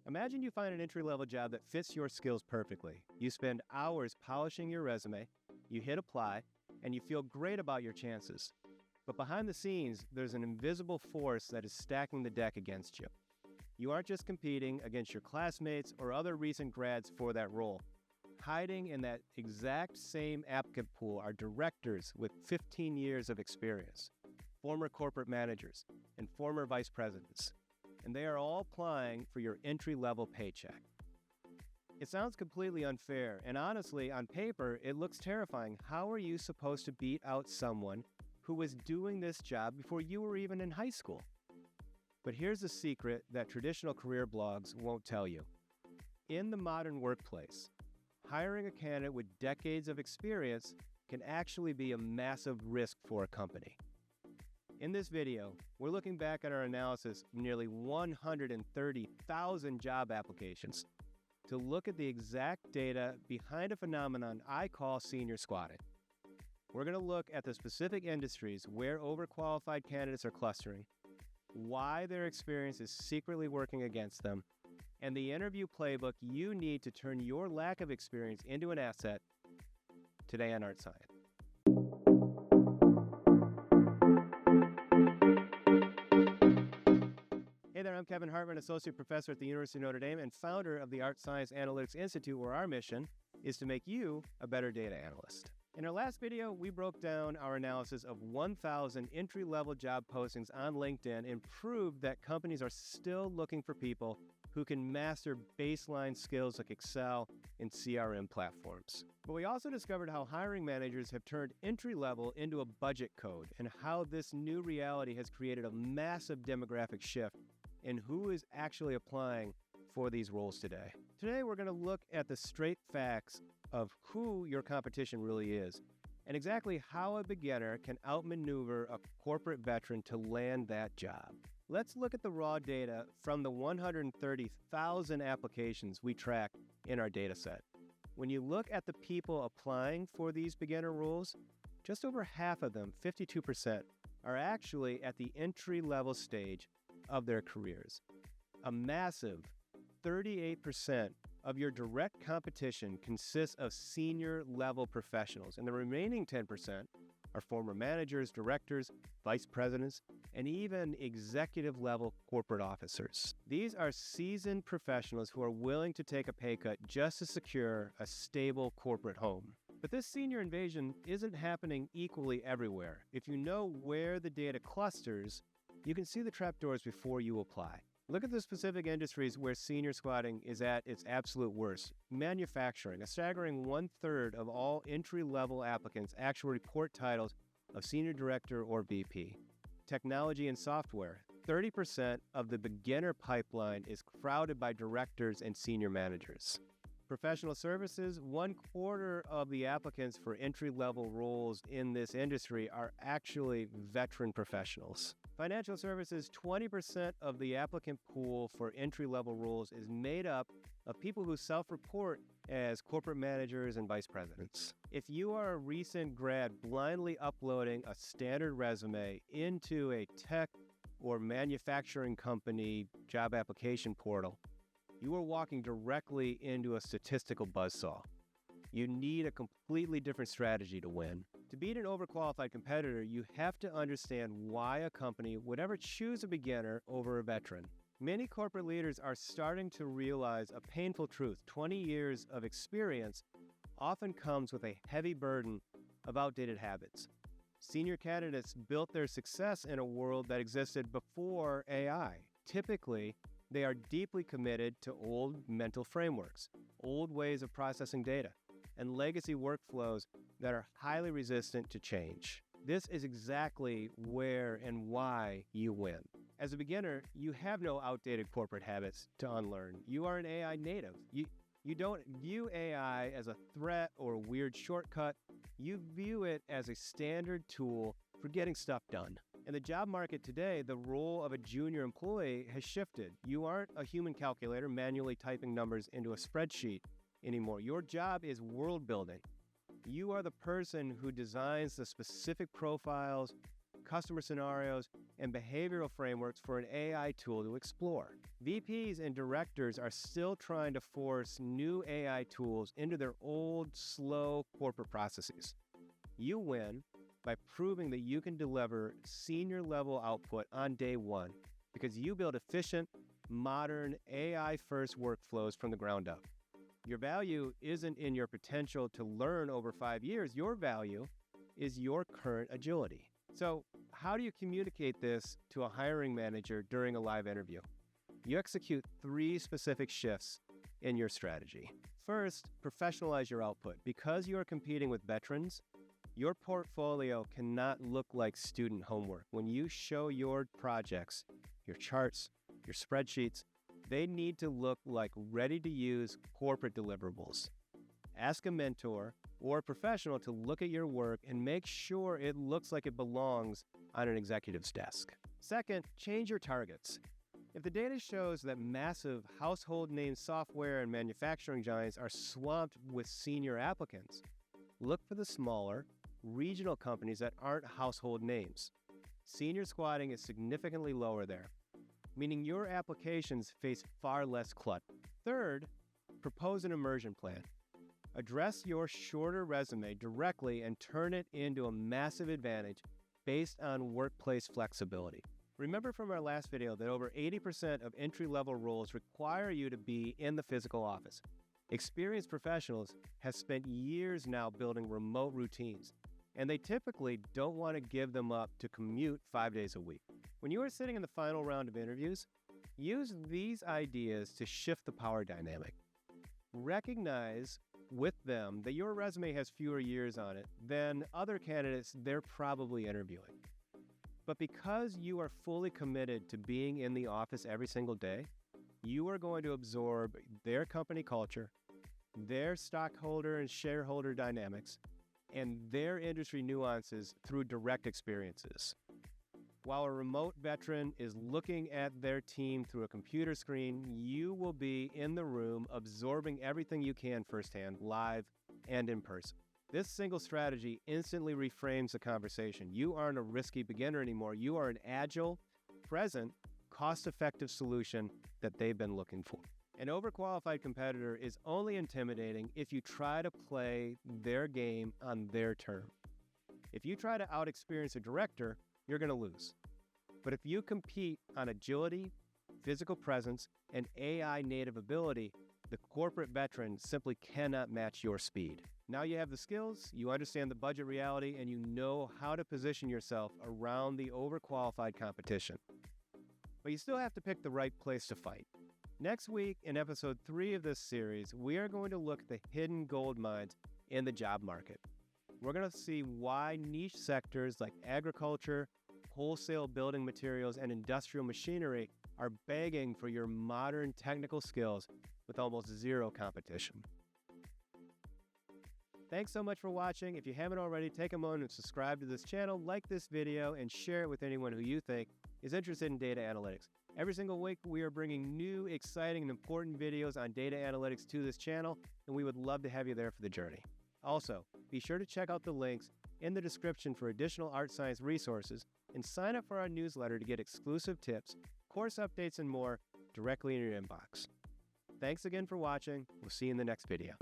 Imagine you find an entry-level job that fits your skills perfectly. You spend hours polishing your resume, you hit apply, and you feel great about your chances. But behind the scenes, there's an invisible force that is stacking the deck against you. You aren't just competing against your classmates or other recent grads for that role. Hiding in that exact same applicant pool are directors with 15 years of experience, former corporate managers, and former vice presidents. And they are all applying for your entry-level paycheck. It sounds completely unfair, and honestly, on paper, it looks terrifying. How are you supposed to beat out someone who was doing this job before you were even in high school? But here's the secret that traditional career blogs won't tell you. In the modern workplace, hiring a candidate with decades of experience can actually be a massive risk for a company. In this video, we're looking back at our analysis of nearly 130,000 job applications to look at the exact data behind a phenomenon I call senior squatting. We're going to look at the specific industries where overqualified candidates are clustering, why their experience is secretly working against them, and the interview playbook you need to turn your lack of experience into an asset today on Art+Science. Hey there, I'm Kevin Hartman, Associate Professor at the University of Notre Dame and founder of the Art+Science Analytics Institute, where our mission is to make you a better data analyst. In our last video, we broke down our analysis of 1,000 entry-level job postings on LinkedIn and proved that companies are still looking for people who can master baseline skills like Excel and CRM platforms. But we also discovered how hiring managers have turned entry-level into a budget code and how this new reality has created a massive demographic shift in who is actually applying for these roles today. Today, we're going to look at the straight facts of who your competition really is and exactly how a beginner can outmaneuver a corporate veteran to land that job. Let's look at the raw data from the 130,000 applications we tracked in our data set. When you look at the people applying for these beginner roles, just over half of them, 52%, are actually at the entry-level stage of their careers. A massive 38% of your direct competition consists of senior-level professionals, and the remaining 10% are former managers, directors, vice presidents, and even executive-level corporate officers. These are seasoned professionals who are willing to take a pay cut just to secure a stable corporate home. But this senior invasion isn't happening equally everywhere. If you know where the data clusters, you can see the trapdoors before you apply. Look at the specific industries where senior squatting is at its absolute worst. Manufacturing, a staggering 1/3 of all entry-level applicants actually report titles of senior director or VP. Technology and software, 30% of the beginner pipeline is crowded by directors and senior managers. Professional services, 1/4 of the applicants for entry-level roles in this industry are actually veteran professionals. Financial services, 20% of the applicant pool for entry-level roles is made up of people who self-report as corporate managers and vice presidents. If you are a recent grad blindly uploading a standard resume into a tech or manufacturing company job application portal, you are walking directly into a statistical buzzsaw. You need a completely different strategy to win. To beat an overqualified competitor, you have to understand why a company would ever choose a beginner over a veteran. Many corporate leaders are starting to realize a painful truth. 20 years of experience often comes with a heavy burden of outdated habits. Senior candidates built their success in a world that existed before AI. Typically, they are deeply committed to old mental frameworks, old ways of processing data, and legacy workflows that are highly resistant to change. This is exactly where and why you win. As a beginner, you have no outdated corporate habits to unlearn. You are an AI native. You don't view AI as a threat or a weird shortcut. You view it as a standard tool for getting stuff done. In the job market today, the role of a junior employee has shifted. You aren't a human calculator manually typing numbers into a spreadsheet anymore. Your job is world building. You are the person who designs the specific profiles, customer scenarios, and behavioral frameworks for an AI tool to explore. VPs and directors are still trying to force new AI tools into their old, slow corporate processes. You win by proving that you can deliver senior-level output on day one because you build efficient, modern, AI-first workflows from the ground up. Your value isn't in your potential to learn over 5 years. Your value is your current agility. So, how do you communicate this to a hiring manager during a live interview? You execute 3 specific shifts in your strategy. First, professionalize your output. Because you are competing with veterans, your portfolio cannot look like student homework. When you show your projects, your charts, your spreadsheets, they need to look like ready-to-use corporate deliverables. Ask a mentor or a professional to look at your work and make sure it looks like it belongs on an executive's desk. Second, change your targets. If the data shows that massive household name software and manufacturing giants are swamped with senior applicants, look for the smaller, regional companies that aren't household names. Senior squatting is significantly lower there, meaning your applications face far less clutter. Third, propose an immersion plan. Address your shorter resume directly and turn it into a massive advantage based on workplace flexibility. Remember from our last video that over 80% of entry-level roles require you to be in the physical office. Experienced professionals have spent years now building remote routines, and they typically don't want to give them up to commute 5 days a week. When you are sitting in the final round of interviews, use these ideas to shift the power dynamic. Recognize with them that your resume has fewer years on it than other candidates they're probably interviewing. But because you are fully committed to being in the office every single day, you are going to absorb their company culture, their stockholder and shareholder dynamics, and their industry nuances through direct experiences. While a remote veteran is looking at their team through a computer screen, you will be in the room absorbing everything you can firsthand, live and in person. This single strategy instantly reframes the conversation. You aren't a risky beginner anymore. You are an agile, present, cost-effective solution that they've been looking for. An overqualified competitor is only intimidating if you try to play their game on their terms. If you try to out-experience a director, you're going to lose. But if you compete on agility, physical presence, and AI native ability, the corporate veteran simply cannot match your speed. Now you have the skills, you understand the budget reality, and you know how to position yourself around the overqualified competition. But you still have to pick the right place to fight. Next week, in episode 3 of this series, we are going to look at the hidden gold mines in the job market. We're going to see why niche sectors like agriculture, wholesale building materials, and industrial machinery are begging for your modern technical skills with almost zero competition. Thanks so much for watching. If you haven't already, take a moment and subscribe to this channel, like this video, and share it with anyone who you think is interested in data analytics. Every single week, we are bringing new, exciting, and important videos on data analytics to this channel, and we would love to have you there for the journey. Also, be sure to check out the links in the description for additional Art+Science resources, and sign up for our newsletter to get exclusive tips, course updates, and more directly in your inbox. Thanks again for watching. We'll see you in the next video.